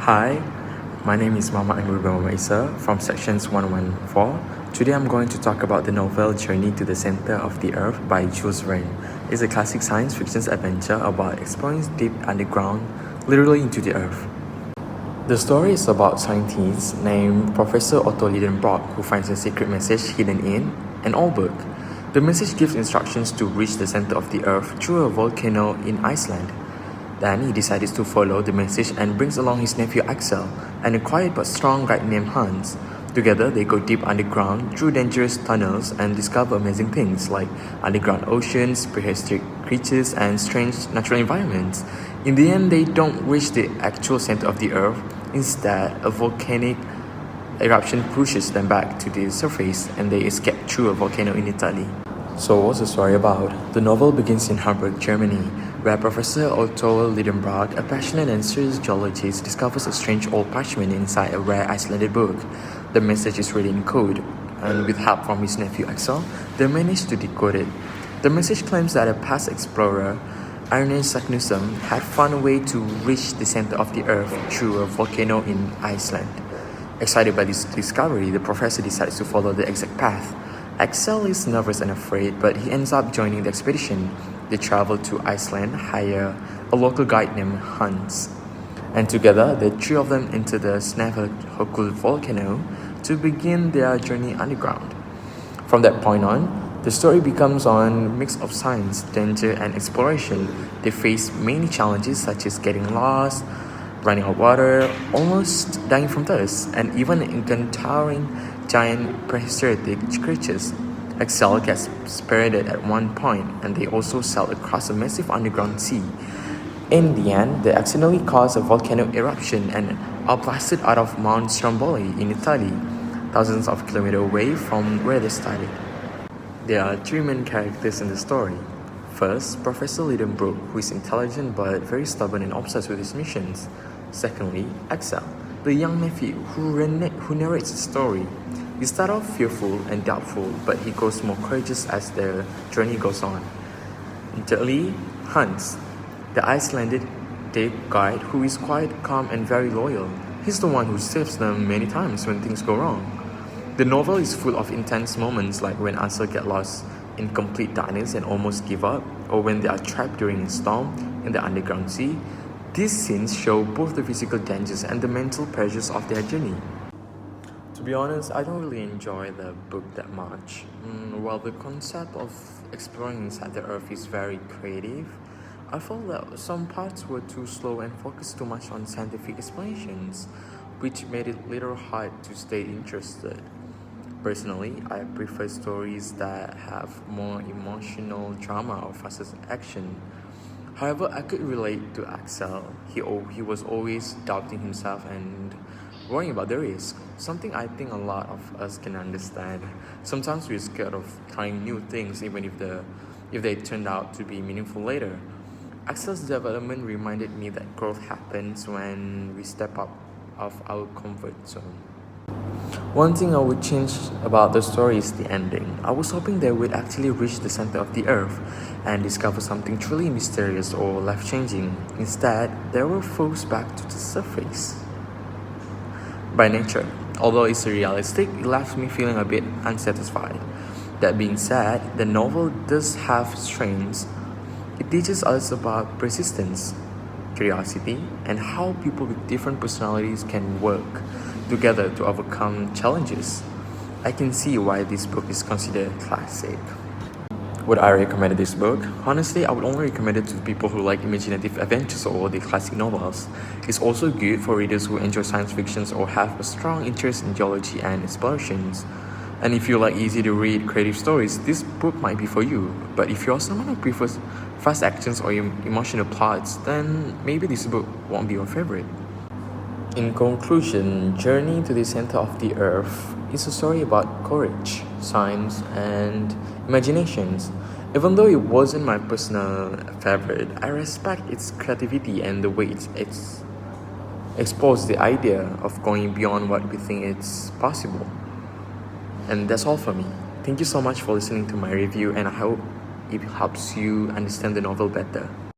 Hi, my name is Amirul from sections 114. Today I'm going to talk about the novel Journey to the Center of the Earth by Jules Verne. It's a classic science fiction adventure about exploring deep underground, literally into the earth. The story is about a scientist named Professor Otto Lidenbrock who finds a secret message hidden in an old book. The message gives instructions to reach the center of the earth through a volcano in Iceland. Then he decides to follow the message and brings along his nephew Axel and a quiet but strong guide named Hans. Together, they go deep underground through dangerous tunnels and discover amazing things like underground oceans, prehistoric creatures, and strange natural environments. In the end, they don't reach the actual center of the earth. Instead, a volcanic eruption pushes them back to the surface and they escape through a volcano in Italy. So what's the story about? The novel begins in Hamburg, Germany, where Professor Otto Lidenbrock, a passionate and serious geologist, discovers a strange old parchment inside a rare Icelandic book. The message is written in code, and with help from his nephew Axel, they manage to decode it. The message claims that a past explorer, Ernest Saknussemm, had found a way to reach the center of the earth through a volcano in Iceland. Excited by this discovery, the professor decides to follow the exact path. Axel is nervous and afraid, but he ends up joining the expedition. They travel to Iceland, hire a local guide named Hans, and together the three of them enter the Snæfellsjökull volcano to begin their journey underground. From that point on, the story becomes a mix of science, danger, and exploration. They face many challenges such as getting lost, running out of water, almost dying from thirst, and even encountering giant prehistoric creatures. Axel gets separated at one point, and they also sail across a massive underground sea. In the end, they accidentally cause a volcano eruption and are blasted out of Mount Stromboli in Italy, thousands of kilometers away from where they started. There are three main characters in the story. First, Professor Lidenbrock, who is intelligent but very stubborn and obsessed with his missions. Secondly, Axel, the young nephew who narrates the story. He starts off fearful and doubtful, but he grows more courageous as the journey goes on. And thirdly, Hans, the Icelandic guide who is quite calm and very loyal. He's the one who saves them many times when things go wrong. The novel is full of intense moments like when Ansel gets lost in complete darkness and almost give up, or when they are trapped during a storm in the underground sea. These scenes show both the physical dangers and the mental pressures of their journey. To be honest, I don't really enjoy the book that much. While the concept of exploring inside the earth is very creative, I felt that some parts were too slow and focused too much on scientific explanations, which made it a little hard to stay interested. Personally, I prefer stories that have more emotional drama or faster action. However, I could relate to Axel. He was always doubting himself and worrying about the risk, something I think a lot of us can understand. Sometimes we're scared of trying new things even if they turned out to be meaningful later. Axel's development reminded me that growth happens when we step out of our comfort zone. One thing I would change about the story is the ending. I was hoping they would actually reach the center of the earth and discover something truly mysterious or life-changing. Instead, they were forced back to the surface. By nature, although it's realistic, it left me feeling a bit unsatisfied. That being said, the novel does have strengths. It teaches us about persistence, curiosity, and how people with different personalities can work together to overcome challenges. I can see why this book is considered a classic. Would I recommend this book? Honestly, I would only recommend it to people who like imaginative adventures or the classic novels. It's also good for readers who enjoy science fiction or have a strong interest in geology and explorations. And if you like easy to read creative stories, this book might be for you. But if you're someone who prefers fast actions or emotional plots, then maybe this book won't be your favorite. In conclusion, Journey to the Center of the Earth is a story about courage, science, and imaginations. Even though it wasn't my personal favorite, I respect its creativity and the way it explores the idea of going beyond what we think is possible. And that's all for me. Thank you so much for listening to my review, and I hope it helps you understand the novel better.